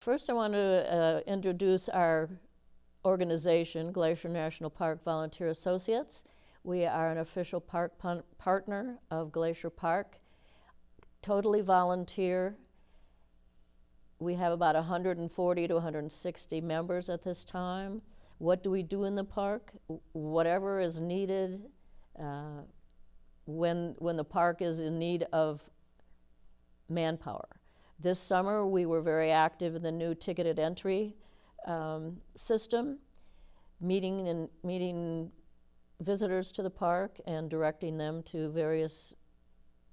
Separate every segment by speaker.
Speaker 1: First, I want to introduce our organization, Glacier National Park Volunteer Associates. We are an official park partner of Glacier Park, totally volunteer. We have about 140 to 160 members at this time. What do we do in the park? Whatever is needed when the park is in need of manpower. This summer, we were very active in the new ticketed entry system, meeting visitors to the park and directing them to various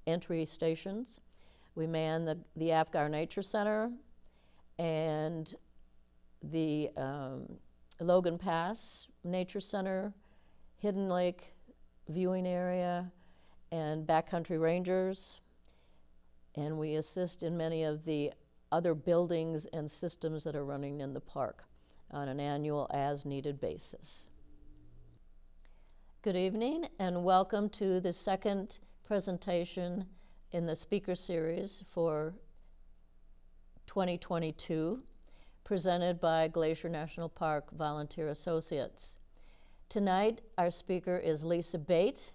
Speaker 1: entry stations. We man the Apgar Nature Center and the Logan Pass Nature Center, Hidden Lake viewing area, and backcountry rangers. And we assist in many of the other buildings and systems that are running in the park on an annual as-needed basis. Good evening and welcome to the second presentation in the speaker series for 2022, presented by Glacier National Park Volunteer Associates. Tonight, our speaker is Lisa Bate,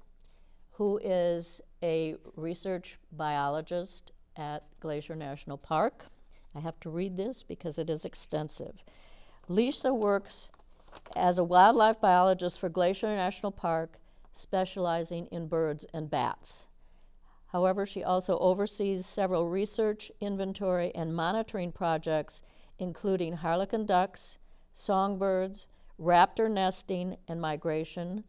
Speaker 1: who is a research biologist at Glacier National Park. I have to read this because it is extensive. Lisa works as a wildlife biologist for Glacier National Park, specializing in birds and bats. However, she also oversees several research, inventory, and monitoring projects, including harlequin ducks, songbirds, raptor nesting and migration,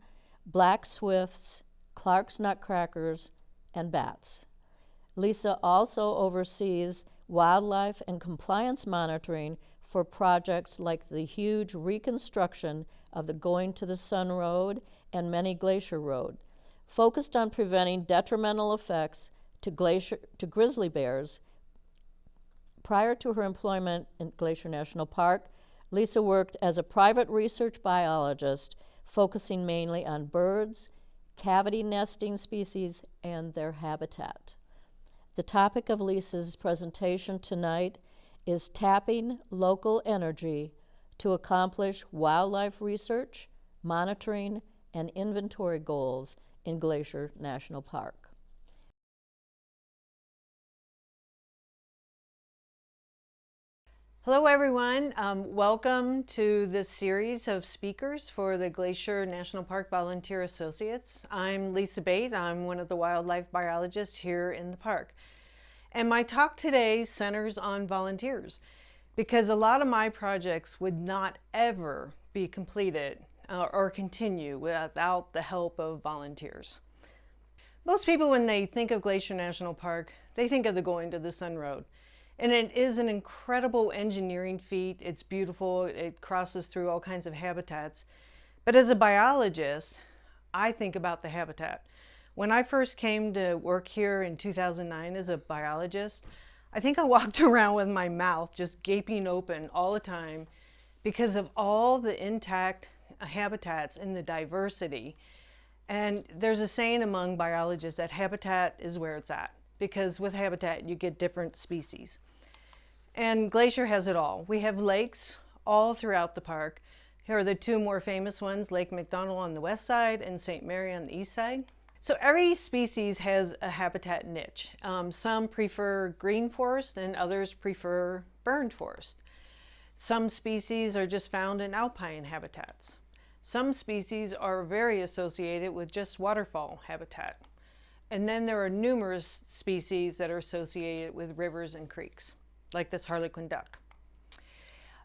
Speaker 1: black swifts, Clark's nutcrackers, and bats. Lisa also oversees wildlife and compliance monitoring for projects like the huge reconstruction of the Going to the Sun Road and Many Glacier Road, focused on preventing detrimental effects to grizzly bears. Prior to her employment in Glacier National Park, Lisa worked as a private research biologist, focusing mainly on birds, cavity nesting species, and their habitat. The topic of Lisa's presentation tonight is tapping local energy to accomplish wildlife research, monitoring, and inventory goals in Glacier National Park.
Speaker 2: Hello everyone, welcome to this series of speakers for the Glacier National Park Volunteer Associates. I'm Lisa Bate, I'm one of the wildlife biologists here in the park. And my talk today centers on volunteers because a lot of my projects would not ever be completed or continue without the help of volunteers. Most people, when they think of Glacier National Park, they think of the Going to the Sun Road. And it is an incredible engineering feat. It's beautiful. It crosses through all kinds of habitats. But as a biologist, I think about the habitat. When I first came to work here in 2009 as a biologist, I think I walked around with my mouth just gaping open all the time because of all the intact habitats and the diversity. And there's a saying among biologists that habitat is where it's at, because with habitat you get different species. And Glacier has it all. We have lakes all throughout the park. Here are the two more famous ones, Lake McDonald on the west side and St. Mary on the east side. So every species has a habitat niche. Some prefer green forest and others prefer burned forest. Some species are just found in alpine habitats. Some species are very associated with just waterfall habitat. And then there are numerous species that are associated with rivers and creeks, like this harlequin duck.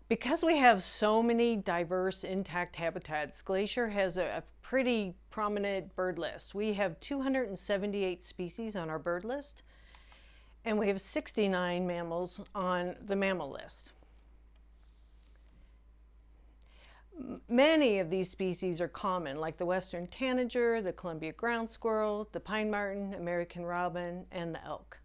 Speaker 2: Because we have so many diverse intact habitats, Glacier has a pretty prominent bird list. We have 278 species on our bird list, and we have 69 mammals on the mammal list. Many of these species are common, like the western tanager, the Columbia ground squirrel, the pine marten, American robin, and the elk.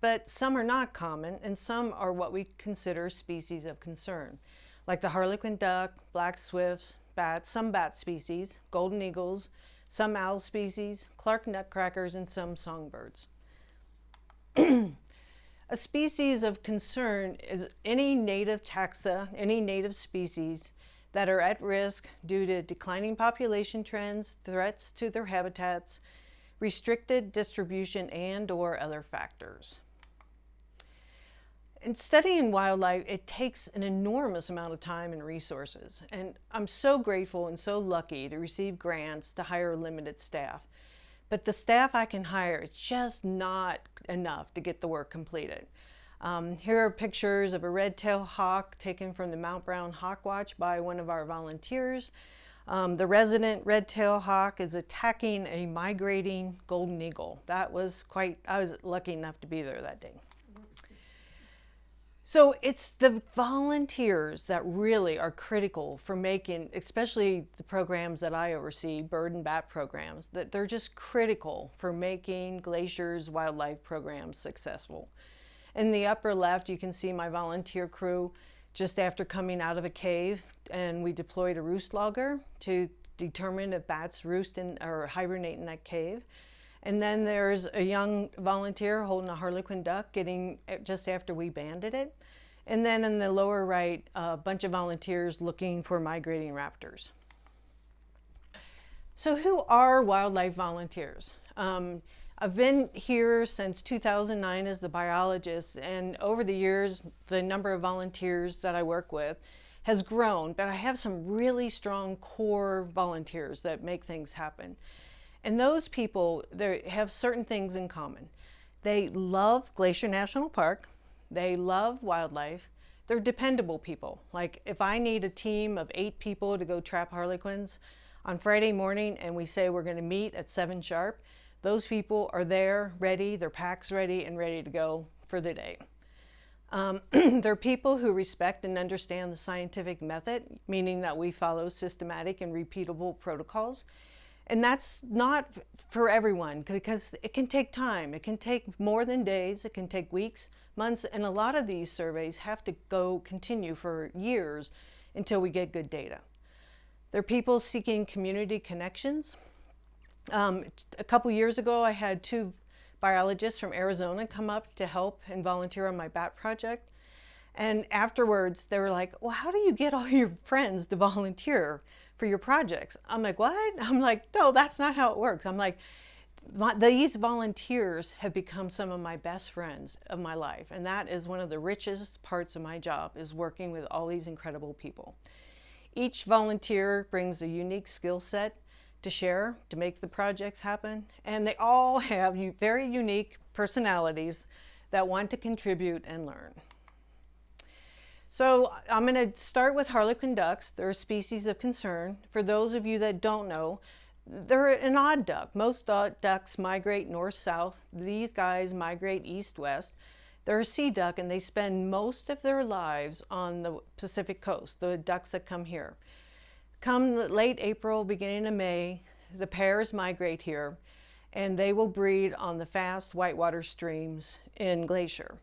Speaker 2: But some are not common, and some are what we consider species of concern, like the harlequin duck, black swifts, bats, some bat species, golden eagles, some owl species, Clark nutcrackers, and some songbirds. A species of concern is any native taxa, any native species that are at risk due to declining population trends, threats to their habitats, restricted distribution, and/or other factors. In studying wildlife, it takes an enormous amount of time and resources, and I'm so grateful and so lucky to receive grants to hire limited staff. But the staff I can hire is just not enough to get the work completed. Here are pictures of a red-tailed hawk taken from the Mount Brown Hawk Watch by one of our volunteers. The resident red-tailed hawk is attacking a migrating golden eagle. I was lucky enough to be there that day. So it's the volunteers that really are critical for making, especially the programs that I oversee, bird and bat programs, that they're just critical for making Glacier's wildlife programs successful. In the upper left, you can see my volunteer crew just after coming out of a cave, and we deployed a roost logger to determine if bats roost in or hibernate in that cave. And then there's a young volunteer holding a harlequin duck getting just after we banded it. And then in the lower right, a bunch of volunteers looking for migrating raptors. So who are wildlife volunteers? I've been here since 2009 as the biologist, and over the years, the number of volunteers that I work with has grown, but I have some really strong core volunteers that make things happen. And those people, they have certain things in common. They love Glacier National Park. They love wildlife. They're dependable people. Like if I need a team of 8 people to go trap harlequins on Friday morning and we say we're going to meet at 7 sharp, those people are there, ready, their pack's ready, and ready to go for the day. They're people who respect and understand the scientific method, meaning that we follow systematic and repeatable protocols. And that's not for everyone because it can take time. It can take more than days. It can take weeks, months, and a lot of these surveys have to continue for years until we get good data. They're people seeking community connections. A couple years ago, I had 2 biologists from Arizona come up to help and volunteer on my bat project. And afterwards, they were like, well, how do you get all your friends to volunteer for your projects? I'm like, what? I'm like, no, that's not how it works. I'm like, these volunteers have become some of my best friends of my life. And that is one of the richest parts of my job, is working with all these incredible people. Each volunteer brings a unique skill set to share to make the projects happen. And they all have very unique personalities that want to contribute and learn. So I'm going to start with harlequin ducks. They're a species of concern. For those of you that don't know, they're an odd duck. Most ducks migrate north-south. These guys migrate east-west. They're a sea duck, and they spend most of their lives on the Pacific coast, the ducks that come here. Come late April, beginning of May, the pairs migrate here, and they will breed on the fast whitewater streams in Glacier.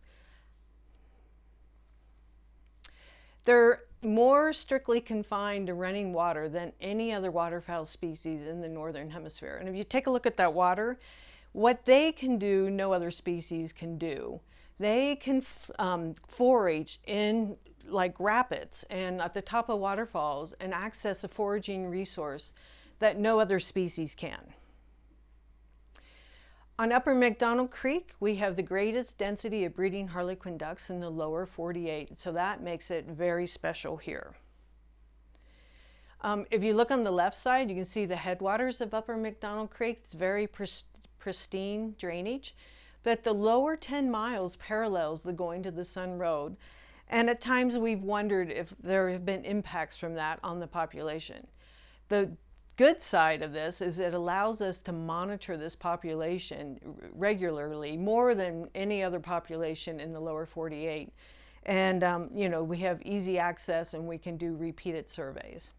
Speaker 2: They're more strictly confined to running water than any other waterfowl species in the northern hemisphere. And if you take a look at that water, what they can do, no other species can do. They can forage in like rapids and at the top of waterfalls and access a foraging resource that no other species can. On Upper McDonald Creek, we have the greatest density of breeding harlequin ducks in the lower 48, so that makes it very special here. If you look on the left side, you can see the headwaters of Upper McDonald Creek. It's very pristine drainage, but the lower 10 miles parallels the Going to the Sun Road, and at times we've wondered if there have been impacts from that on the population. The good side of this is it allows us to monitor this population regularly, more than any other population in the lower 48. And you know, we have easy access and we can do repeated surveys.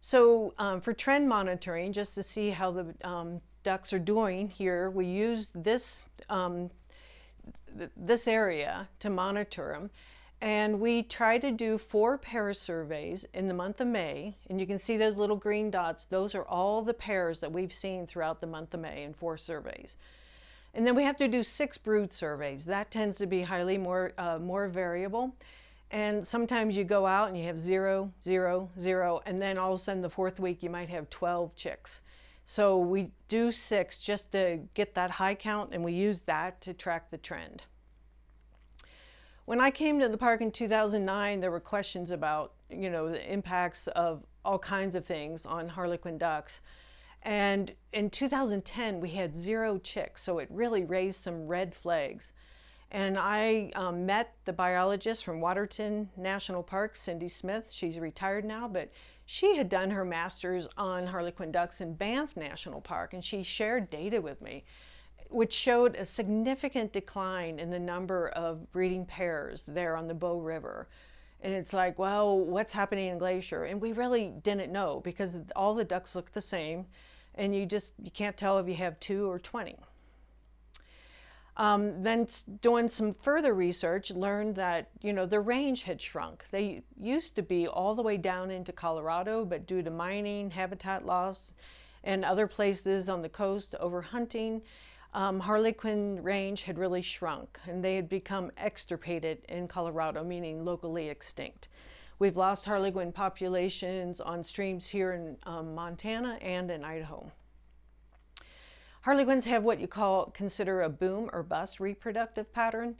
Speaker 2: So for trend monitoring, just to see how the ducks are doing here, we used this area to monitor them. And we try to do 4 pair surveys in the month of May. And you can see those little green dots. Those are all the pairs that we've seen throughout the month of May in 4 surveys. And then we have to do 6 brood surveys. That tends to be highly more variable. And sometimes you go out and you have 0, 0, 0, and then all of a sudden the 4th week you might have 12 chicks. So we do 6 just to get that high count, and we use that to track the trend. When I came to the park in 2009, there were questions about, the impacts of all kinds of things on harlequin ducks. And in 2010, we had 0 chicks, so it really raised some red flags. And I met the biologist from Waterton National Park, Cindy Smith. She's retired now, but she had done her master's on harlequin ducks in Banff National Park, and she shared data with me, which showed a significant decline in the number of breeding pairs there on the Bow River. And it's like, well, what's happening in Glacier? And we really didn't know, because all the ducks look the same, and you can't tell if you have 2 or 20. Then doing some further research, learned that, the range had shrunk. They used to be all the way down into Colorado, but due to mining, habitat loss, and other places on the coast, overhunting, harlequin range had really shrunk, and they had become extirpated in Colorado, meaning locally extinct. We've lost harlequin populations on streams here in Montana and in Idaho. Harlequins have what you consider a boom or bust reproductive pattern.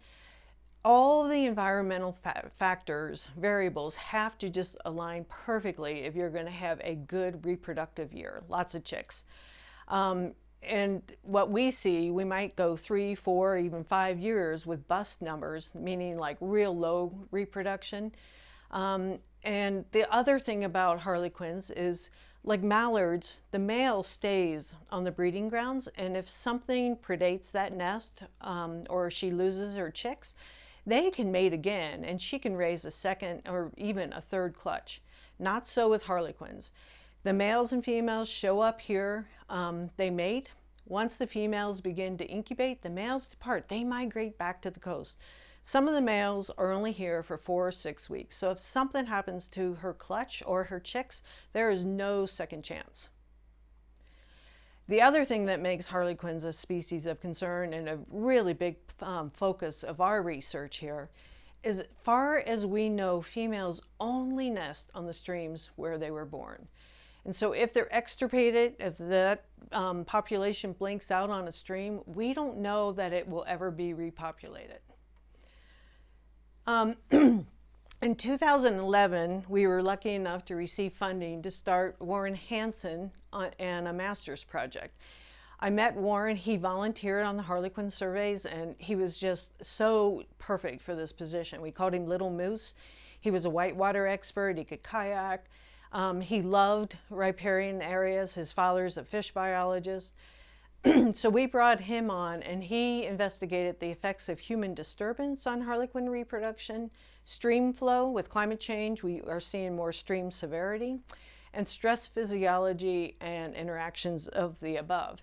Speaker 2: All the environmental factors, variables, have to just align perfectly if you're going to have a good reproductive year, lots of chicks. And what we see, we might go 3, 4, even 5 years with bust numbers, meaning like real low reproduction. And the other thing about harlequins is, like mallards, the male stays on the breeding grounds, and if something predates that nest, or she loses her chicks, they can mate again, and she can raise a 2nd or even a 3rd clutch. Not so with harlequins. The males and females show up here, they mate. Once the females begin to incubate, the males depart. They migrate back to the coast. Some of the males are only here for 4 or 6 weeks, so if something happens to her clutch or her chicks, there is no second chance. The other thing that makes harlequins a species of concern and a really big focus of our research here is, as far as we know, females only nest on the streams where they were born. And so if they're extirpated, if that population blinks out on a stream, we don't know that it will ever be repopulated. In 2011, we were lucky enough to receive funding to start Warren Hansen and a master's project. I met Warren, he volunteered on the harlequin surveys, and he was just so perfect for this position. We called him Little Moose. He was a whitewater expert, he could kayak. He loved riparian areas. His father's a fish biologist. So we brought him on, and he investigated the effects of human disturbance on harlequin reproduction, stream flow. With climate change, we are seeing more stream severity, and stress physiology and interactions of the above.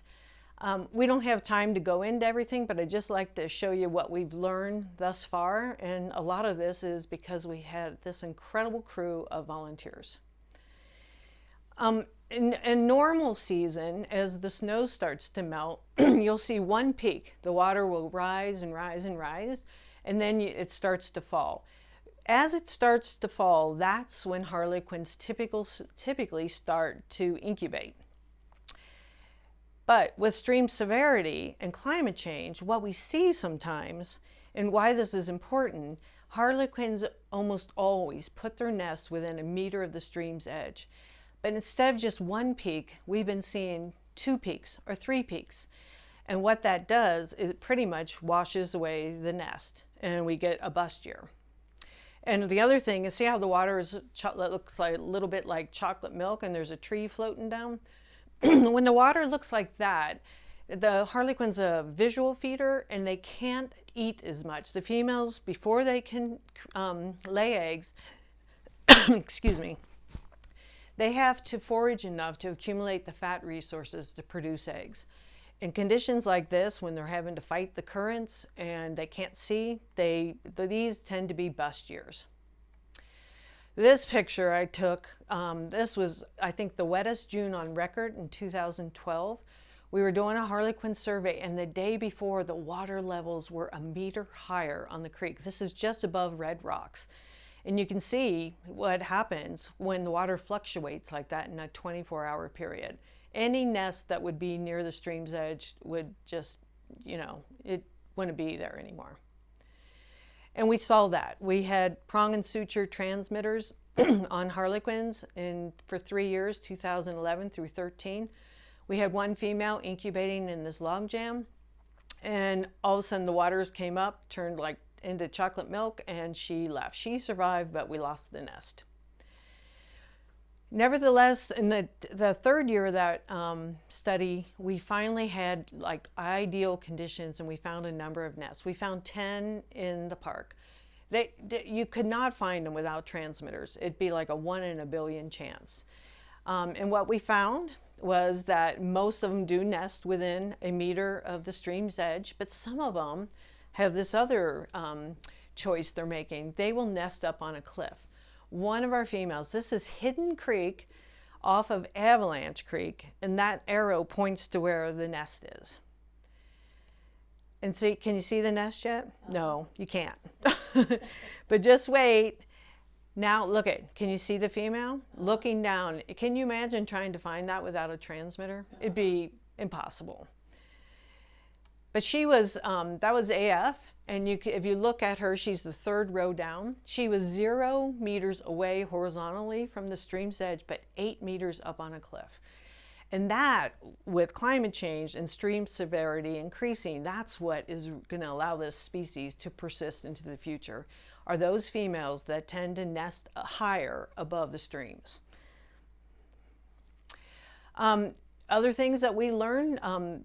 Speaker 2: We don't have time to go into everything, but I'd just like to show you what we've learned thus far, and a lot of this is because we had this incredible crew of volunteers. In normal season, as the snow starts to melt, you'll see one peak. The water will rise and rise and rise, and then it starts to fall. As it starts to fall, that's when harlequins typically start to incubate. But with stream severity and climate change, what we see sometimes, and why this is important, harlequins almost always put their nests within 1 meter of the stream's edge. But instead of just one peak, we've been seeing 2 peaks or 3 peaks. And what that does is it pretty much washes away the nest, and we get a bust year. And the other thing is, see how the water is looks like a little bit like chocolate milk, and there's a tree floating down? When the water looks like that, the harlequin's a visual feeder, and they can't eat as much. The females, before they can lay eggs, excuse me, they have to forage enough to accumulate the fat resources to produce eggs. In conditions like this, when they're having to fight the currents and they can't see, these tend to be bust years. This picture I took, this was, I think, the wettest June on record in 2012. We were doing a harlequin survey, and the day before, the water levels were a meter higher on the creek. This is just above Red Rocks. And you can see what happens when the water fluctuates like that in a 24-hour period. Any nest that would be near the stream's edge would just, it wouldn't be there anymore. And we saw that. We had prong and suture transmitters on harlequins for 3 years, 2011 through 13. We had one female incubating in this log jam, and all of a sudden the waters came up, turned like into chocolate milk, and she left. She survived, but we lost the nest. Nevertheless, in the third year of that study, we finally had like ideal conditions, and we found a number of nests. We found 10 in the park. You could not find them without transmitters. It'd be like a 1 in a billion chance. And what we found was that most of them do nest within a meter of the stream's edge, but some of them have this other choice they're making. They will nest up on a cliff. One of our females, this is Hidden Creek off of Avalanche Creek, and that arrow points to where the nest is. And see, can you see the nest yet? No, you can't. But just wait. Now look can you see the female? Looking down. Can you imagine trying to find that without a transmitter? It'd be impossible. But she was, that was AF, and if you look at her, she's the third row down. She was 0 meters away horizontally from the stream's edge, but 8 meters up on a cliff. And that, with climate change and stream severity increasing, that's what is going to allow this species to persist into the future, are those females that tend to nest higher above the streams. Other things that we learned,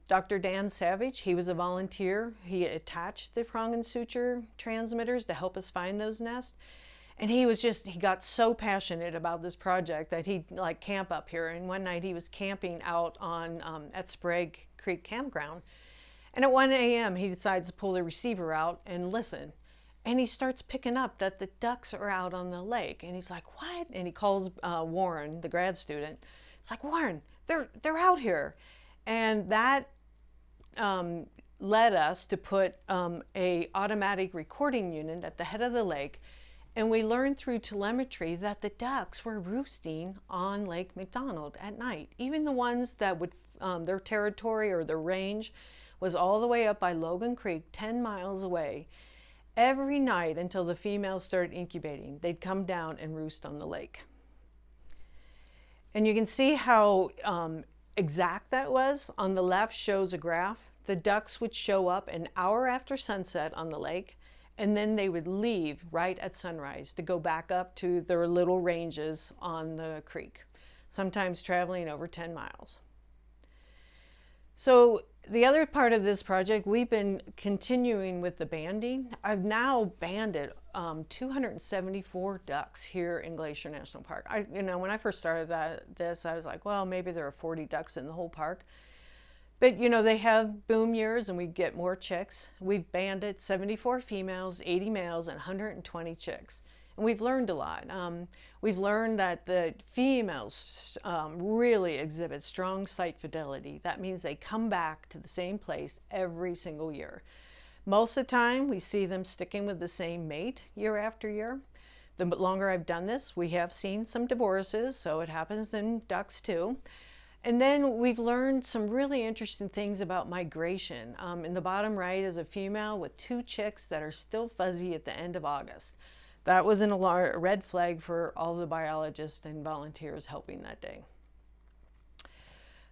Speaker 2: Dr. Dan Savage, he was a volunteer. He attached the prong and suture transmitters to help us find those nests. And he got so passionate about this project that he'd like camp up here. And one night he was camping out on at Sprague Creek Campground. And at 1 a.m. he decides to pull the receiver out and listen. And he starts picking up that the ducks are out on the lake. And he's like, what? And he calls Warren, the grad student. It's like, Warren, they're out here. And that led us to put a automatic recording unit at the head of the lake. And we learned through telemetry that the ducks were roosting on Lake McDonald at night. Even the ones that would, their territory or their range was all the way up by Logan Creek, 10 miles away. Every night until the females started incubating, they'd come down and roost on the lake. And you can see how exact that was. On the left shows a graph. The ducks would show up an hour after sunset on the lake, and then they would leave right at sunrise to go back up to their little ranges on the creek, sometimes traveling over 10 miles. So the other part of this project, we've been continuing with the banding. I've now banded 274 ducks here in Glacier National Park. When I first started this, I was like, well, maybe there are 40 ducks in the whole park. But they have boom years and we get more chicks. We've banded 74 females, 80 males, and 120 chicks. And we've learned a lot. We've learned that the females really exhibit strong site fidelity. That means they come back to the same place every single year. Most of the time, we see them sticking with the same mate year after year. The longer I've done this, we have seen some divorces, so it happens in ducks too. And then we've learned some really interesting things about migration. In the bottom right is a female with 2 chicks that are still fuzzy at the end of August. That was a red flag for all the biologists and volunteers helping that day.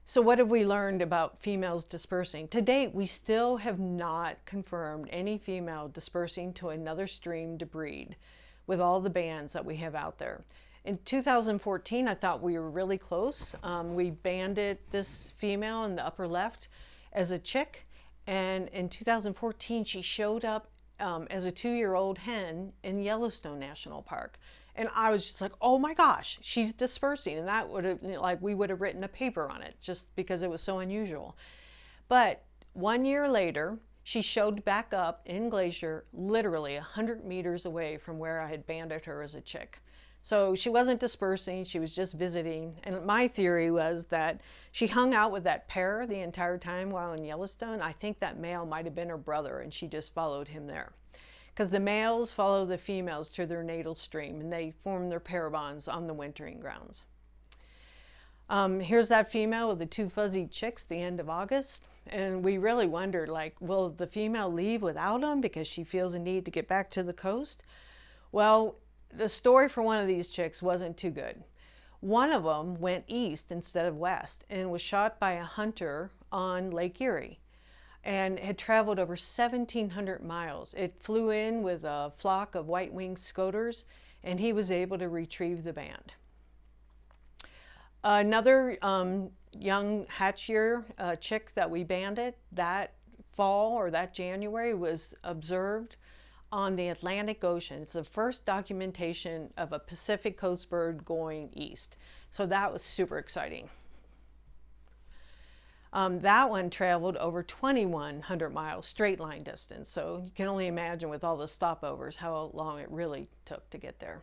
Speaker 2: So what have we learned about females dispersing? To date, we still have not confirmed any female dispersing to another stream to breed with all the bands that we have out there. In 2014, I thought we were really close. We banded this female in the upper left as a chick, and in 2014, she showed up as a 2-year-old hen in Yellowstone National Park. And I was just like, oh my gosh, she's dispersing. And that would have, we would have written a paper on it just because it was so unusual. But 1 year later, she showed back up in Glacier, literally 100 meters away from where I had banded her as a chick. So she wasn't dispersing, she was just visiting. And my theory was that she hung out with that pair the entire time while in Yellowstone. I think that male might have been her brother, and she just followed him there. Because the males follow the females to their natal stream, and they form their pair bonds on the wintering grounds. Here's that female with the 2 fuzzy chicks the end of August. And we really wondered, like, will the female leave without them because she feels a need to get back to the coast? Well, the story for one of these chicks wasn't too good. One of them went east instead of west and was shot by a hunter on Lake Erie and had traveled over 1,700 miles. It flew in with a flock of white-winged scoters, and he was able to retrieve the band. Another young hatchier chick that we banded that fall or that January was observed on the Atlantic Ocean. It's the first documentation of a Pacific coast bird going east. So that was super exciting. That one traveled over 2,100 miles straight line distance. So you can only imagine with all the stopovers how long it really took to get there.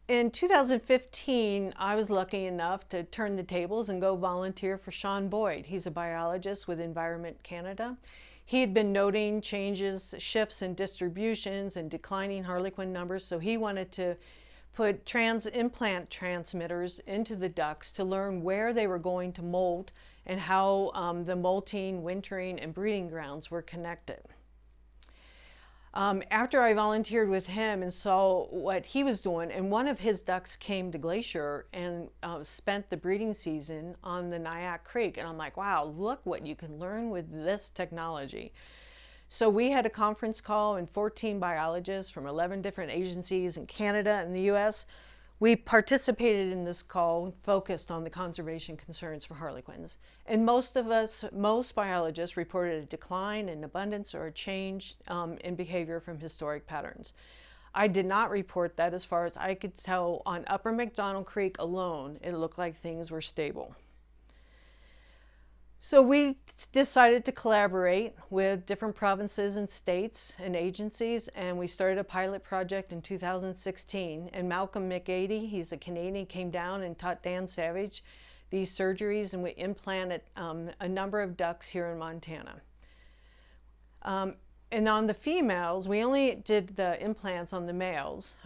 Speaker 2: In 2015, I was lucky enough to turn the tables and go volunteer for Sean Boyd. He's a biologist with Environment Canada. He had been noting changes, shifts in distributions and declining harlequin numbers, so he wanted to put implant transmitters into the ducks to learn where they were going to molt and how the molting, wintering, and breeding grounds were connected. After I volunteered with him and saw what he was doing, and one of his ducks came to Glacier and spent the breeding season on the Nyack Creek, and I'm like, wow, look what you can learn with this technology. So we had a conference call, and 14 biologists from 11 different agencies in Canada and the US. We participated in this call focused on the conservation concerns for harlequins. And most biologists reported a decline in abundance or a change in behavior from historic patterns. I did not report that. As far as I could tell, on Upper McDonald Creek alone, it looked like things were stable. So we decided to collaborate with different provinces and states and agencies, and we started a pilot project in 2016. And Malcolm McAdie, he's a Canadian, came down and taught Dan Savage these surgeries, and we implanted a number of ducks here in Montana. And on the females, we only did the implants on the males.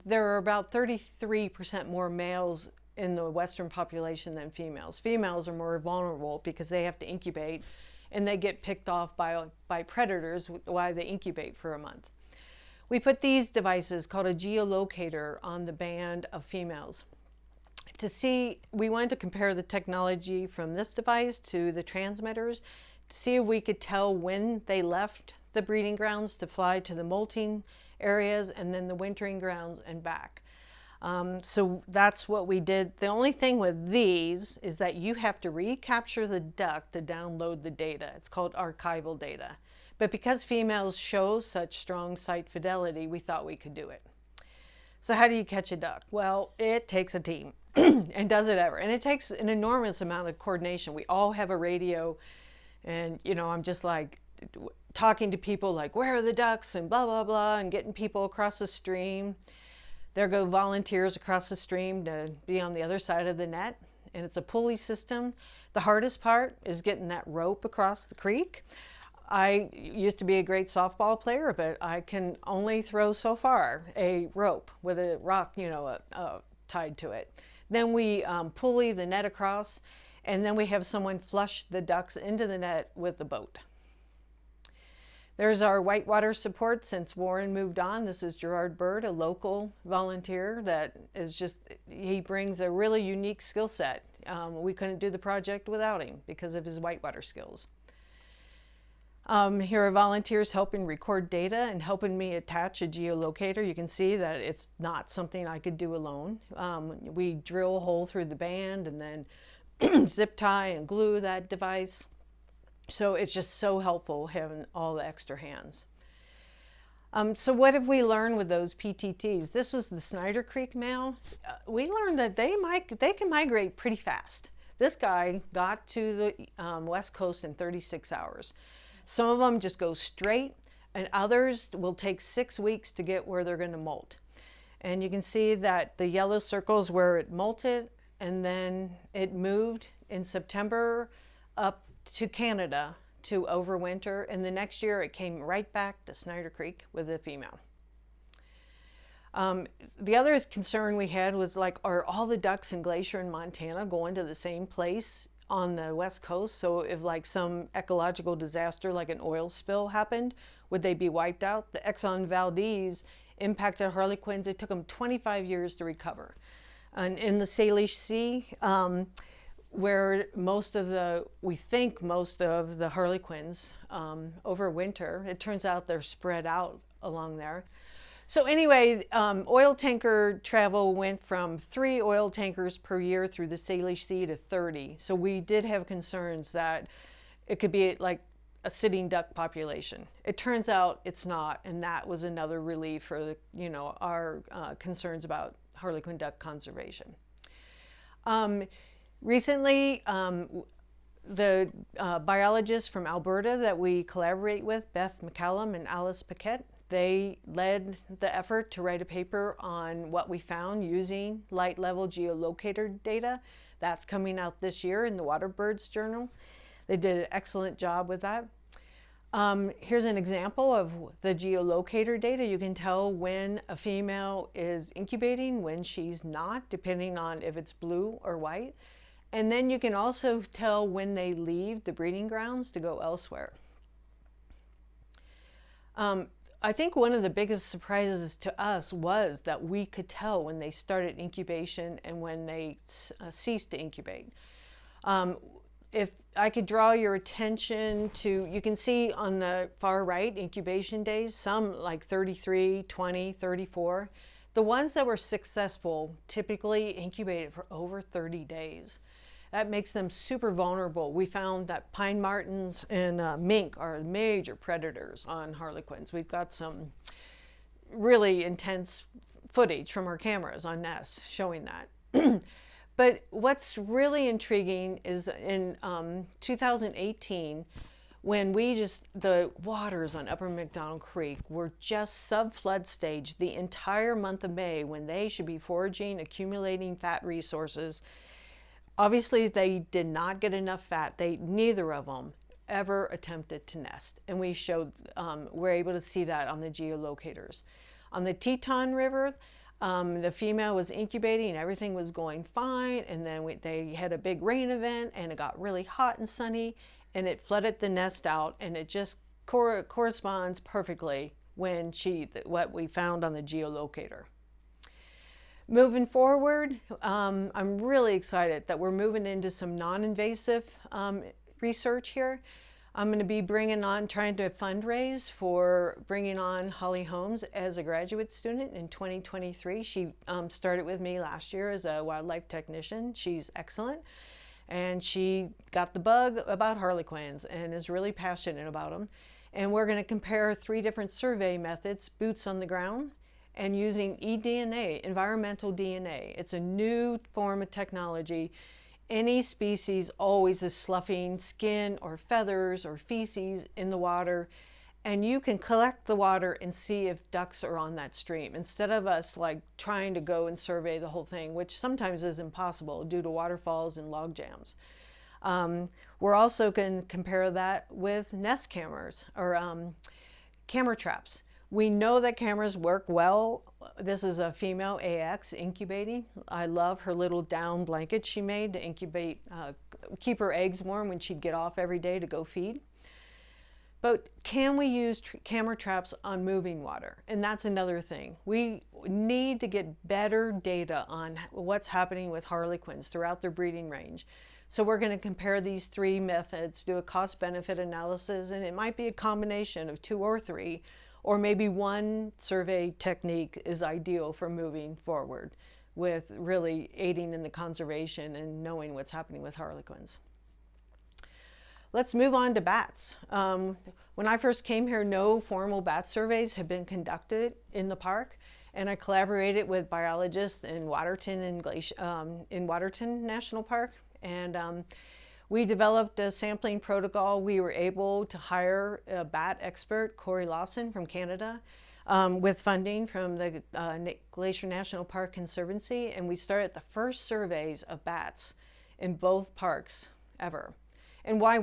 Speaker 2: There are about 33% more males in the Western population than females. Females are more vulnerable because they have to incubate and they get picked off by predators while they incubate for a month. We put these devices called a geolocator on the band of females. We wanted to compare the technology from this device to the transmitters to see if we could tell when they left the breeding grounds to fly to the molting areas and then the wintering grounds and back. So that's what we did. The only thing with these is that you have to recapture the duck to download the data. It's called archival data. But because females show such strong site fidelity, we thought we could do it. So how do you catch a duck? Well, it takes a team. And does it ever? And it takes an enormous amount of coordination. We all have a radio, and I'm just like talking to people like, where are the ducks, and blah, blah, blah, and getting people across the stream. There go volunteers across the stream to be on the other side of the net, and it's a pulley system. The hardest part is getting that rope across the creek. I used to be a great softball player, but I can only throw so far, a rope with a rock, tied to it. Then we pulley the net across, and then we have someone flush the ducks into the net with the boat. There's our whitewater support since Warren moved on. This is Gerard Bird, a local volunteer that he brings a really unique skill set. We couldn't do the project without him because of his whitewater skills. Here are volunteers helping record data and helping me attach a geolocator. You can see that it's not something I could do alone. We drill a hole through the band and then zip tie and glue that device. So it's just so helpful having all the extra hands. So what have we learned with those PTTs? This was the Snyder Creek male. We learned that they can migrate pretty fast. This guy got to the West Coast in 36 hours. Some of them just go straight, and others will take 6 weeks to get where they're going to molt. And you can see that the yellow circles where it molted, and then it moved in September up to Canada to overwinter. And the next year it came right back to Snyder Creek with a female. The other concern we had was like, are all the ducks in Glacier in Montana going to the same place on the West Coast? So if like some ecological disaster like an oil spill happened, would they be wiped out? The Exxon Valdez impacted harlequins. It took them 25 years to recover. And in the Salish Sea, where we think most of the harlequins overwinter, it turns out they're spread out along there. So anyway, oil tanker travel went from 3 oil tankers per year through the Salish Sea to 30. So we did have concerns that it could be like a sitting duck population. It turns out it's not, and that was another relief for our concerns about harlequin duck conservation. Recently, the biologists from Alberta that we collaborate with, Beth McCallum and Alice Paquette, they led the effort to write a paper on what we found using light level geolocator data. That's coming out this year in the Waterbirds Journal. They did an excellent job with that. Here's an example of the geolocator data. You can tell when a female is incubating, when she's not, depending on if it's blue or white. And then you can also tell when they leave the breeding grounds to go elsewhere. I think one of the biggest surprises to us was that we could tell when they started incubation and when they ceased to incubate. If I could draw your attention to, you can see on the far right incubation days, some like 33, 20, 34. The ones that were successful typically incubated for over 30 days. That makes them super vulnerable. We found that pine martens and mink are major predators on harlequins. We've got some really intense footage from our cameras on nests showing that. But what's really intriguing is in 2018, when the waters on Upper McDonald Creek were just sub-flood stage the entire month of May, when they should be foraging, accumulating fat resources. Obviously, they did not get enough fat. Neither of them ever attempted to nest. And we're able to see that on the geolocators. On the Teton River, the female was incubating, everything was going fine, and then they had a big rain event, and it got really hot and sunny, and it flooded the nest out, and it just corresponds perfectly what we found on the geolocator. Moving forward, I'm really excited that we're moving into some non-invasive research here. I'm going to be trying to fundraise for bringing on Holly Holmes as a graduate student in 2023. She started with me last year as a wildlife technician. She's excellent, and she got the bug about harlequins and is really passionate about them. And we're going to compare 3 different survey methods: boots on the ground, and using eDNA, environmental DNA. It's a new form of technology. Any species always is sloughing skin or feathers or feces in the water, and you can collect the water and see if ducks are on that stream, instead of us like trying to go and survey the whole thing, which sometimes is impossible due to waterfalls and log jams. We're also going to compare that with nest cameras or camera traps. We know that cameras work well. This is a female AX incubating. I love her little down blanket she made to incubate, keep her eggs warm when she'd get off every day to go feed. But can we use camera traps on moving water? And that's another thing. We need to get better data on what's happening with harlequins throughout their breeding range. So we're going to compare these 3 methods, do a cost-benefit analysis, and it might be a combination of 2 or 3, or maybe 1 survey technique is ideal for moving forward with really aiding in the conservation and knowing what's happening with harlequins. Let's move on to bats. When I first came here, no formal bat surveys had been conducted in the park, and I collaborated with biologists in Waterton National Park, and we developed a sampling protocol. We were able to hire a bat expert, Corey Lawson from Canada. with funding from the Glacier National Park Conservancy, and we started the first surveys of bats in both parks ever. And why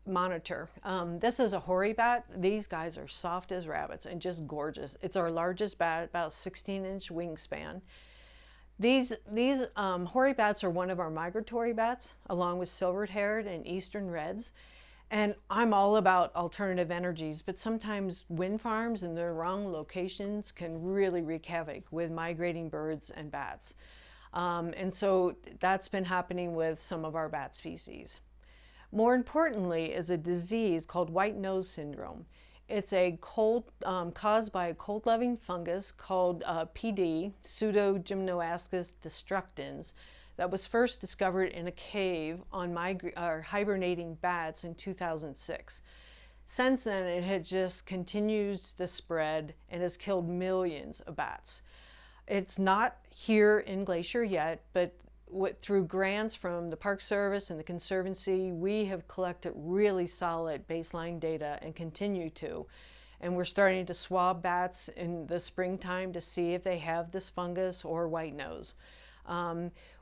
Speaker 2: monitor? This is a hoary bat. These guys are soft as rabbits and just gorgeous. It's our largest bat, about 16-inch wingspan. These hoary bats are one of our migratory bats, along with silver-haired and eastern reds. And I'm all about alternative energies, but sometimes wind farms in the wrong locations can really wreak havoc with migrating birds and bats. And so that's been happening with some of our bat species. More importantly is a disease called white nose syndrome. It's a cold caused by a cold-loving fungus called PD, Pseudogymnoascus destructans, that was first discovered in a cave on hibernating bats in 2006. Since then, it had just continued to spread and has killed millions of bats. It's not here in Glacier yet, but through grants from the Park Service and the Conservancy, we have collected really solid baseline data and continue to. And we're starting to swab bats in the springtime to see if they have this fungus or white nose.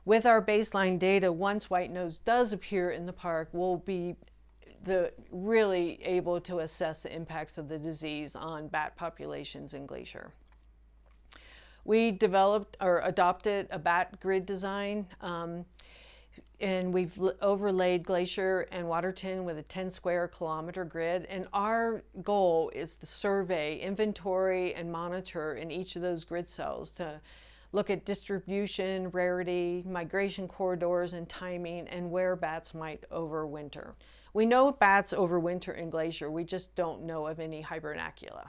Speaker 2: With our baseline data, once white nose does appear in the park, we'll be really able to assess the impacts of the disease on bat populations in Glacier. We developed or adopted a bat grid design, and we've overlaid Glacier and Waterton with a 10 square kilometer grid. And our goal is to survey, inventory, and monitor in each of those grid cells to look at distribution, rarity, migration corridors, and timing, and where bats might overwinter. We know bats overwinter in Glacier, we just don't know of any hibernacula.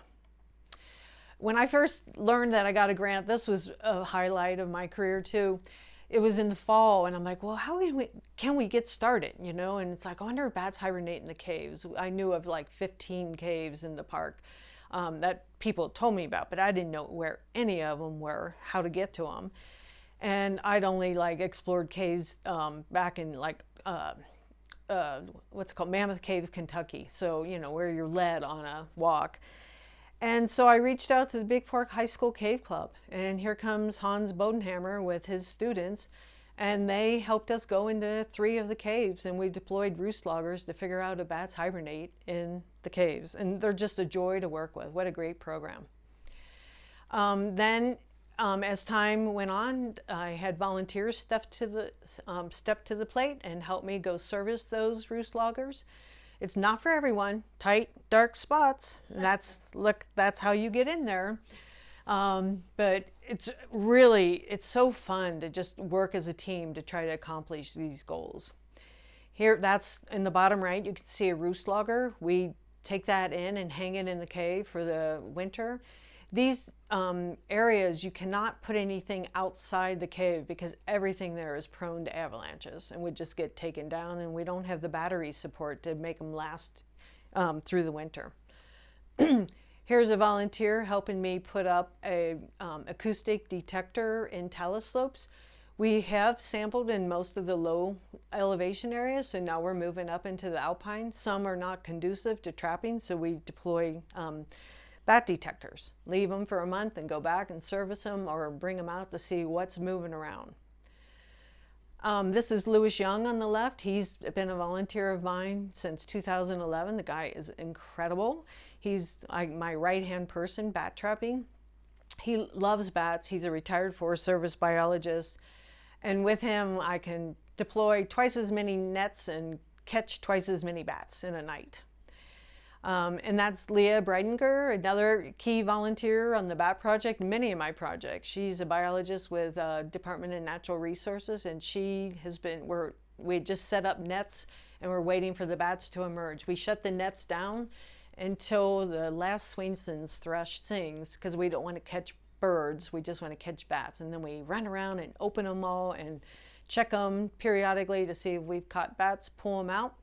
Speaker 2: When I first learned that I got a grant, this was a highlight of my career too. It was in the fall, and I'm like, well, how can we get started, you know? And it's like, I wonder if bats hibernate in the caves. I knew of like 15 caves in the park that people told me about, but I didn't know where any of them were, how to get to them. And I'd only like explored caves back in like, what's it called, Mammoth Caves, Kentucky. So, you know, where you're led on a walk. And so I reached out to the Big Fork High School Cave Club, and here comes Hans Bodenhammer with his students, and they helped us go into 3 of the caves, and we deployed roost loggers to figure out if bats hibernate in the caves. And they're just a joy to work with. What a great program. As time went on, I had volunteers step to the plate and help me go service those roost loggers. It's not for everyone. Tight, dark spots. And that's how you get in there. But it's so fun to just work as a team to try to accomplish these goals. Here, that's in the bottom right, you can see a roost logger. We take that in and hang it in the cave for the winter. These areas, you cannot put anything outside the cave because everything there is prone to avalanches and would just get taken down, and we don't have the battery support to make them last through the winter. Here's a volunteer helping me put up a acoustic detector in talus slopes. We have sampled in most of the low elevation areas, so now we're moving up into the alpine. Some are not conducive to trapping, so we deploy bat detectors. Leave them for a month and go back and service them or bring them out to see what's moving around. This is Louis Young on the left. He's been a volunteer of mine since 2011. The guy is incredible. He's my right-hand person, bat trapping. He loves bats. He's a retired Forest Service biologist. And with him, I can deploy twice as many nets and catch twice as many bats in a night. And that's Leah Breidinger, another key volunteer on the bat project, many of my projects. She's a biologist with Department of Natural Resources, and she has been, we just set up nets and we're waiting for the bats to emerge. We shut the nets down until the last Swainson's thrush sings, because we don't want to catch birds, we just want to catch bats. And then we run around and open them all and check them periodically to see if we've caught bats, pull them out.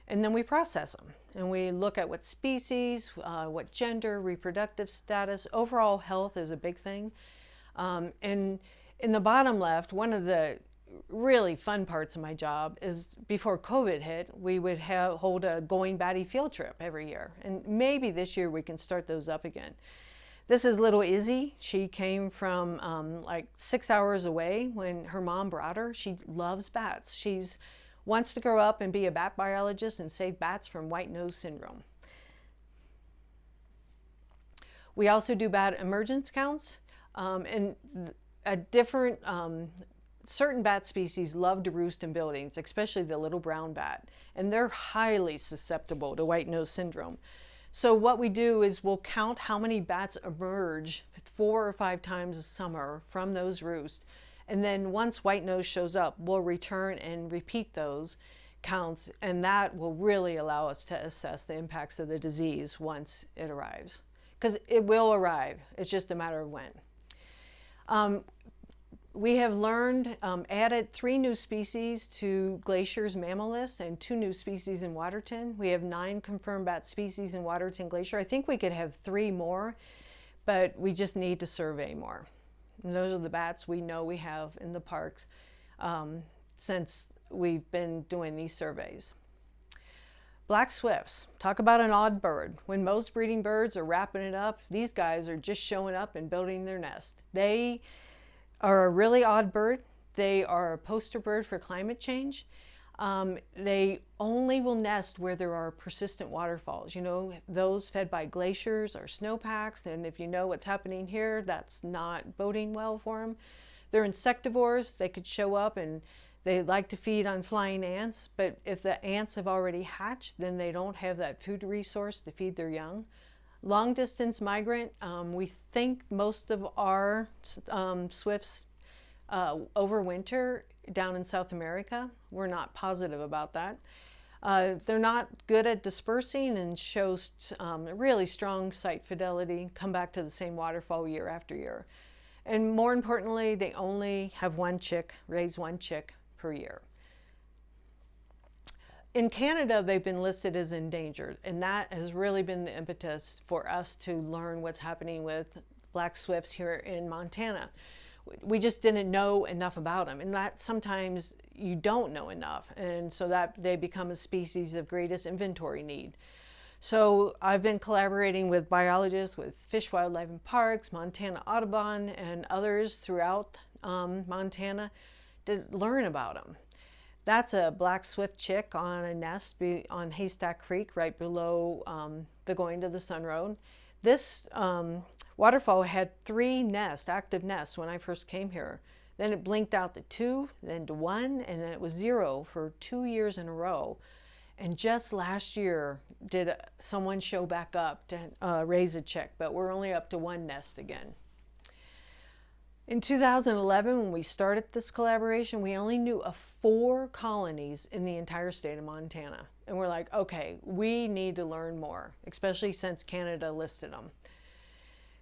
Speaker 2: And then we process them, and we look at what species, what gender, reproductive status, overall health is a big thing. And in the bottom left, one of the really fun parts of my job is before COVID hit, we would hold a Going Batty field trip every year. And maybe this year we can start those up again. This is little Izzy. She came from like 6 hours away when her mom brought her. She loves bats. She's wants to grow up and be a bat biologist and save bats from white nose syndrome. We also do bat emergence counts, and a different certain bat species love to roost in buildings, especially the little brown bat, and they're highly susceptible to white nose syndrome. So what we do is we'll count how many bats emerge 4 or 5 times a summer from those roosts. And then once white nose shows up, we'll return and repeat those counts. And that will really allow us to assess the impacts of the disease once it arrives. Because it will arrive. It's just a matter of when. We have added 3 new species to Glacier's mammal list and 2 new species in Waterton. We have 9 confirmed bat species in Waterton Glacier. I think we could have 3 more, but we just need to survey more. And those are the bats we know we have in the parks since we've been doing these surveys. Black swifts, talk about an odd bird. When most breeding birds are wrapping it up, these guys are just showing up and building their nest. They are a really odd bird. They are a poster bird for climate change. They only will nest where there are persistent waterfalls, you know, those fed by glaciers or snowpacks. And if you know what's happening here, that's not boding well for them. They're insectivores. They could show up and they like to feed on flying ants, but if the ants have already hatched, then they don't have that food resource to feed their young. Long distance migrant, we think most of our swifts overwinter down in South America. We're not positive about that. They're not good at dispersing and shows really strong site fidelity, come back to the same waterfall year after year. And more importantly, they only have 1 chick, raise 1 chick per year. In Canada, they've been listed as endangered, and that has really been the impetus for us to learn what's happening with black swifts here in Montana. We just didn't know enough about them, and that sometimes you don't know enough, and so that they become a species of greatest inventory need. So I've been collaborating with biologists, with Fish, Wildlife and Parks, Montana Audubon, and others throughout Montana to learn about them. That's a black swift chick on a nest on Haystack Creek right below the Going to the Sun Road. This waterfall had 3 nests, active nests, when I first came here. Then it blinked out to 2, then to 1, and then it was 0 for 2 years in a row. And just last year did someone show back up to raise a chick, but we're only up to 1 nest again. In 2011, when we started this collaboration, we only knew of 4 colonies in the entire state of Montana. And we're like, okay, we need to learn more, especially since Canada listed them.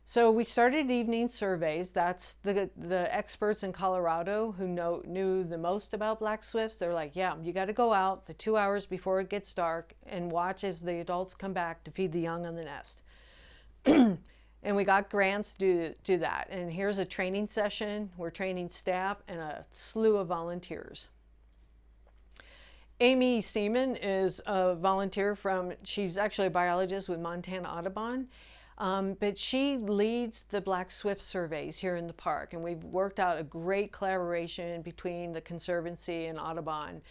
Speaker 2: So we started evening surveys. That's the experts in Colorado who knew the most about black swifts. They're like, yeah, you got to go out the 2 hours before it gets dark and watch as the adults come back to feed the young on the nest. And we got grants to do that. And here's a training session. We're training staff and a slew of volunteers. Amy Seaman is a volunteer she's actually a biologist with Montana Audubon, but she leads the black swift surveys here in the park. And we've worked out a great collaboration between the Conservancy and Audubon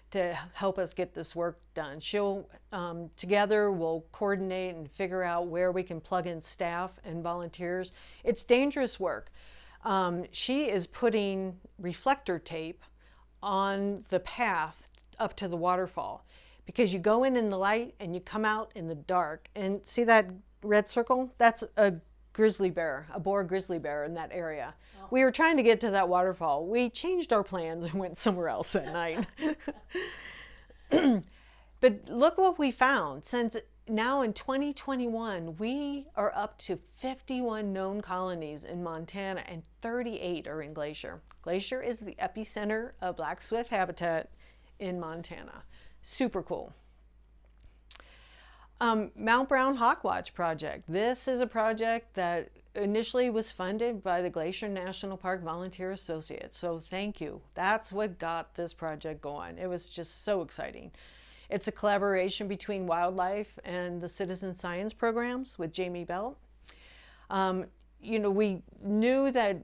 Speaker 2: to help us get this work done. Together we'll coordinate and figure out where we can plug in staff and volunteers. It's dangerous work. She is putting reflector tape on the path up to the waterfall because you go in the light and you come out in the dark. And see that red circle? That's a grizzly bear, a boar grizzly bear in that area. Oh. We were trying to get to that waterfall. We changed our plans and went somewhere else at night. But look what we found. Since now in 2021, we are up to 51 known colonies in Montana and 38 are in Glacier. Glacier is the epicenter of black swift habitat in Montana. Super cool. Mount Brown Hawkwatch Project. This is a project that initially was funded by the Glacier National Park Volunteer Associates. So thank you. That's what got this project going. It was just so exciting. It's a collaboration between wildlife and the citizen science programs with Jamie Belt. We knew that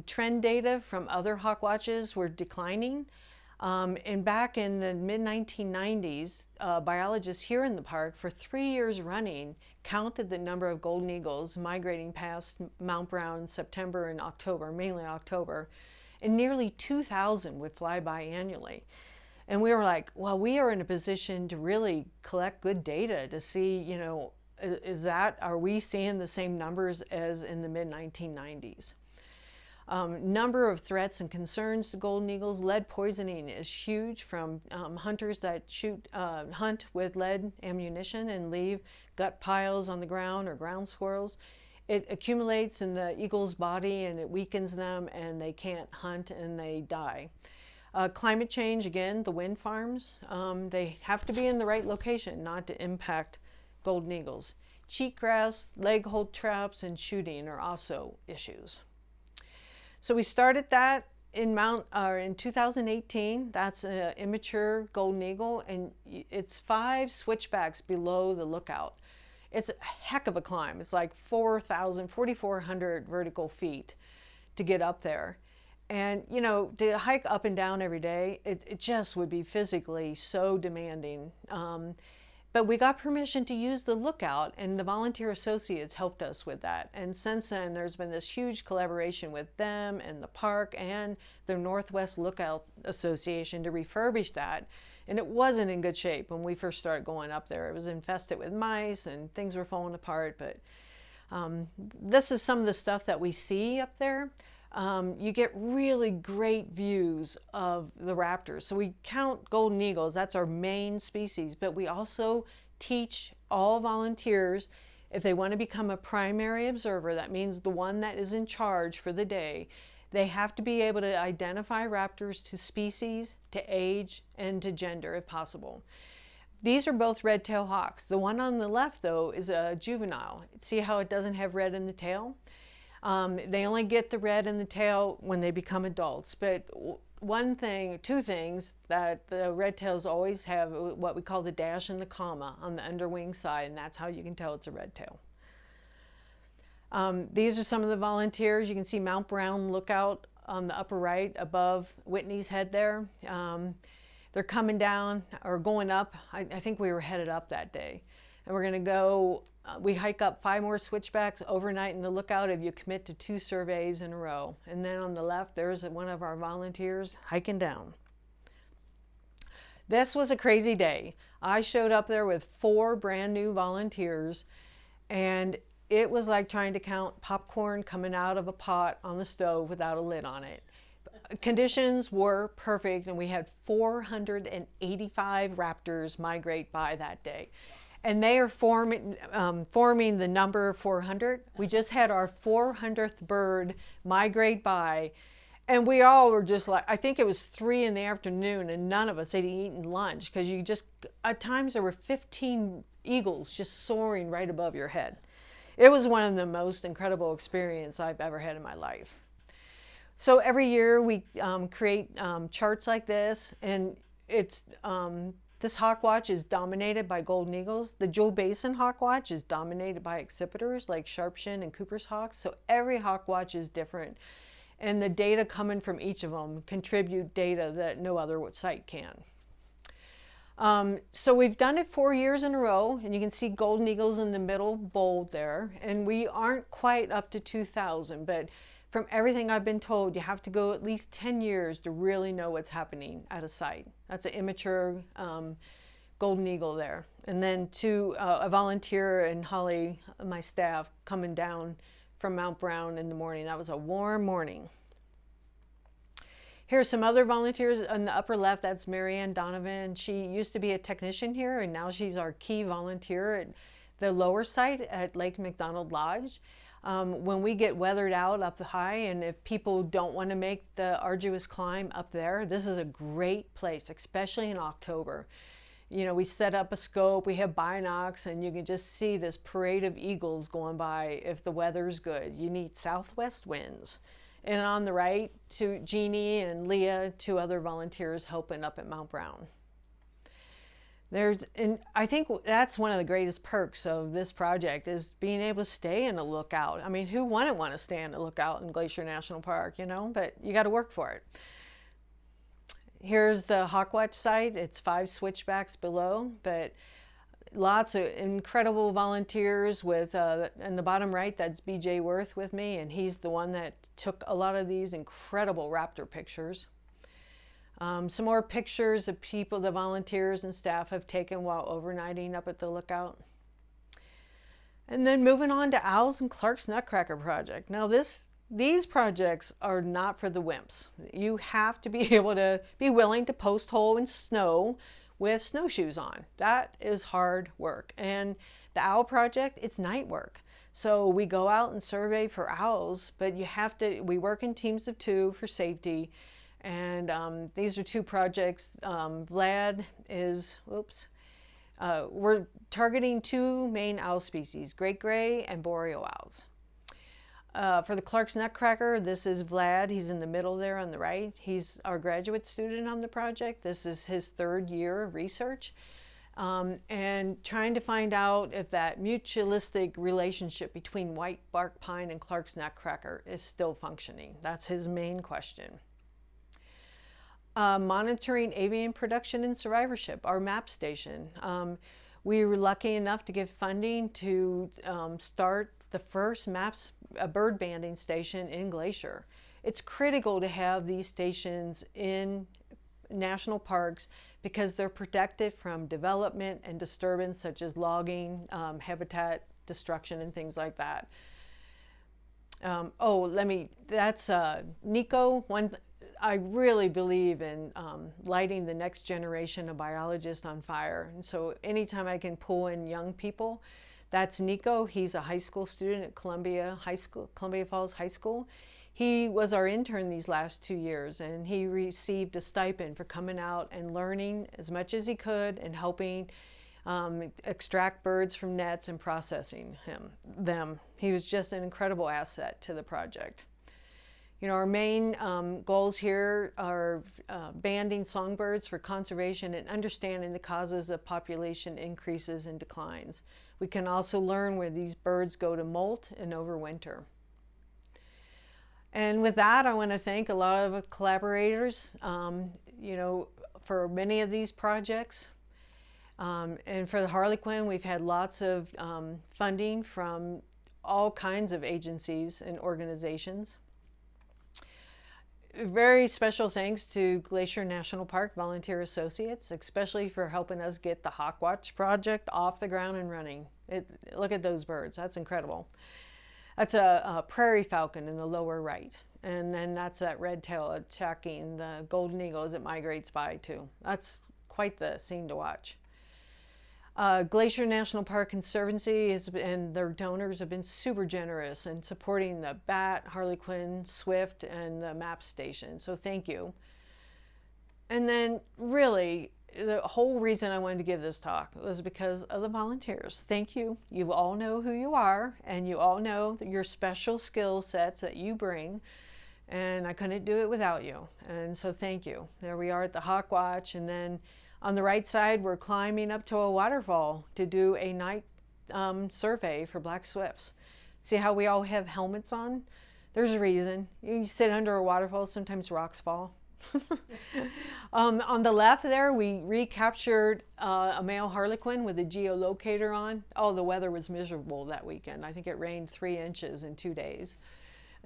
Speaker 2: trend data from other hawk watches were declining. And back in the mid-1990s, biologists here in the park for 3 years running counted the number of golden eagles migrating past Mount Brown in September and October, mainly October, and nearly 2,000 would fly by annually. And we were like, well, we are in a position to really collect good data to see, are we seeing the same numbers as in the mid-1990s? Number of threats and concerns to golden eagles. Lead poisoning is huge from hunters that hunt with lead ammunition and leave gut piles on the ground or ground squirrels. It accumulates in the eagle's body and it weakens them and they can't hunt and they die. Climate change, again, the wind farms, they have to be in the right location not to impact golden eagles. Cheatgrass, leg hold traps, and shooting are also issues. So we started that in 2018. That's an immature golden eagle, and it's 5 switchbacks below the lookout. It's a heck of a climb. It's like 4,400 vertical feet to get up there. And, to hike up and down every day, it just would be physically so demanding. But we got permission to use the lookout, and the volunteer associates helped us with that. And since then, there's been this huge collaboration with them and the park and the Northwest Lookout Association to refurbish that. And it wasn't in good shape when we first started going up there. It was infested with mice and things were falling apart. But this is some of the stuff that we see up there. You get really great views of the raptors. So we count golden eagles, that's our main species, but we also teach all volunteers, if they want to become a primary observer, that means the one that is in charge for the day, they have to be able to identify raptors to species, to age, and to gender if possible. These are both red-tailed hawks. The one on the left, though, is a juvenile. See how it doesn't have red in the tail? They only get the red in the tail when they become adults. But two things that the red tails always have, what we call the dash and the comma on the underwing side, and that's how you can tell it's a red tail. These are some of the volunteers. You can see Mount Brown Lookout on the upper right above Whitney's head there. They're coming down or going up. I think we were headed up that day. And we're going to go, we hike up 5 more switchbacks overnight in the lookout if you commit to 2 surveys in a row. And then on the left, there's one of our volunteers hiking down. This was a crazy day. I showed up there with 4 brand new volunteers, and it was like trying to count popcorn coming out of a pot on the stove without a lid on it. Conditions were perfect, and we had 485 raptors migrate by that day. And they are forming the number 400. We just had our 400th bird migrate by, and we all were just like, I think it was 3 in the afternoon, and none of us had eaten lunch because at times there were 15 eagles just soaring right above your head. It was one of the most incredible experiences I've ever had in my life. So every year we create charts like this, and it's this hawk watch is dominated by golden eagles. The Jewel Basin hawk watch is dominated by accipiters like sharpshin and Cooper's hawks. So every hawk watch is different, and the data coming from each of them contribute data that no other site can. So we've done it 4 years in a row, and you can see golden eagles in the middle bold there. And we aren't quite up to 2,000, but from everything I've been told, you have to go at least 10 years to really know what's happening at a site. That's an immature golden eagle there. And then a volunteer and Holly, my staff, coming down from Mount Brown in the morning. That was a warm morning. Here's some other volunteers on the upper left. That's Marianne Donovan. She used to be a technician here, and now she's our key volunteer at the lower site at Lake McDonald Lodge. When we get weathered out up high, and if people don't want to make the arduous climb up there, this is a great place, especially in October. We set up a scope, we have binocs, and you can just see this parade of eagles going by if the weather's good. You need southwest winds. And on the right, Jeannie and Leah, 2 other volunteers helping up at Mount Brown. And I think that's one of the greatest perks of this project is being able to stay in a lookout. I mean, who wouldn't want to stay in a lookout in Glacier National Park, you know? But you got to work for it. Here's the Hawkwatch site. It's 5 switchbacks below, but lots of incredible volunteers with, in the bottom right, that's BJ Worth with me, and he's the one that took a lot of these incredible raptor pictures. Some more pictures of people the volunteers and staff have taken while overnighting up at the lookout. And then moving on to Owls and Clark's Nutcracker Project. Now these projects are not for the wimps. You have to be able to be willing to post hole in snow with snowshoes on. That is hard work. And the Owl Project, it's night work. So we go out and survey for owls, but we work in teams of 2 for safety. And these are 2 projects. Vlad is, we're targeting 2 main owl species, great gray and boreal owls. For the Clark's Nutcracker, this is Vlad. He's in the middle there on the right. He's our graduate student on the project. This is his 3rd year of research. And trying to find out if that mutualistic relationship between white bark pine and Clark's Nutcracker is still functioning. That's his main question. Monitoring avian production and survivorship, our map station. We were lucky enough to get funding to start the first bird banding station in Glacier. It's critical to have these stations in national parks because they're protected from development and disturbance such as logging, habitat destruction, and things like that. That's Nico. I really believe in lighting the next generation of biologists on fire. And so anytime I can pull in young people, that's Nico. He's a high school student at Columbia Falls High School. He was our intern these last 2 years, and he received a stipend for coming out and learning as much as he could and helping extract birds from nets and processing them. He was just an incredible asset to the project. You know, our main goals here are banding songbirds for conservation and understanding the causes of population increases and declines. We can also learn where these birds go to molt and overwinter. And with that, I want to thank a lot of collaborators, for many of these projects. And for the Harlequin, we've had lots of funding from all kinds of agencies and organizations. Very special thanks to Glacier National Park Volunteer Associates, especially for helping us get the Hawkwatch project off the ground and running. Look at those birds, that's incredible. That's a prairie falcon in the lower right. And then that's that red tail attacking the golden eagle as it migrates by too. That's quite the scene to watch. Glacier National Park Conservancy and their donors have been super generous in supporting the bat, harlequin, swift, and the map station. So thank you. And then really, the whole reason I wanted to give this talk was because of the volunteers. Thank you. You all know who you are, and you all know your special skill sets that you bring. And I couldn't do it without you. And so thank you. There we are at the Hawkwatch, and then on the right side, we're climbing up to a waterfall to do a night survey for black swifts. See how we all have helmets on? There's a reason. You sit under a waterfall, sometimes rocks fall. On the left there, we recaptured a male harlequin with a geolocator on. Oh, the weather was miserable that weekend. I think it rained 3 inches in 2 days.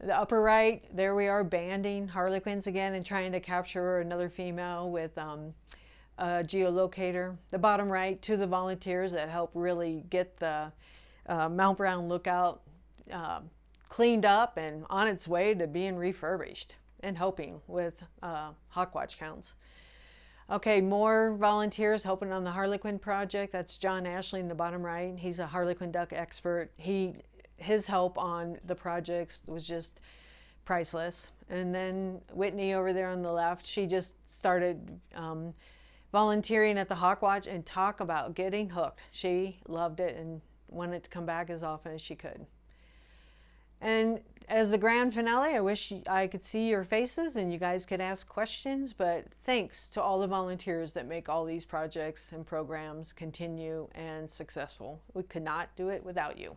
Speaker 2: The upper right, there we are banding harlequins again and trying to capture another female with geolocator. The bottom right, 2 of the volunteers that help really get the Mount Brown Lookout cleaned up and on its way to being refurbished and helping with Hawkwatch counts. Okay, more volunteers helping on the Harlequin project. That's John Ashley in the bottom right. He's a Harlequin duck expert. His help on the projects was just priceless. And then Whitney over there on the left, she just started volunteering at the Hawkwatch and talk about getting hooked. She loved it and wanted to come back as often as she could. And as the grand finale, I wish I could see your faces and you guys could ask questions, but thanks to all the volunteers that make all these projects and programs continue and successful. We could not do it without you.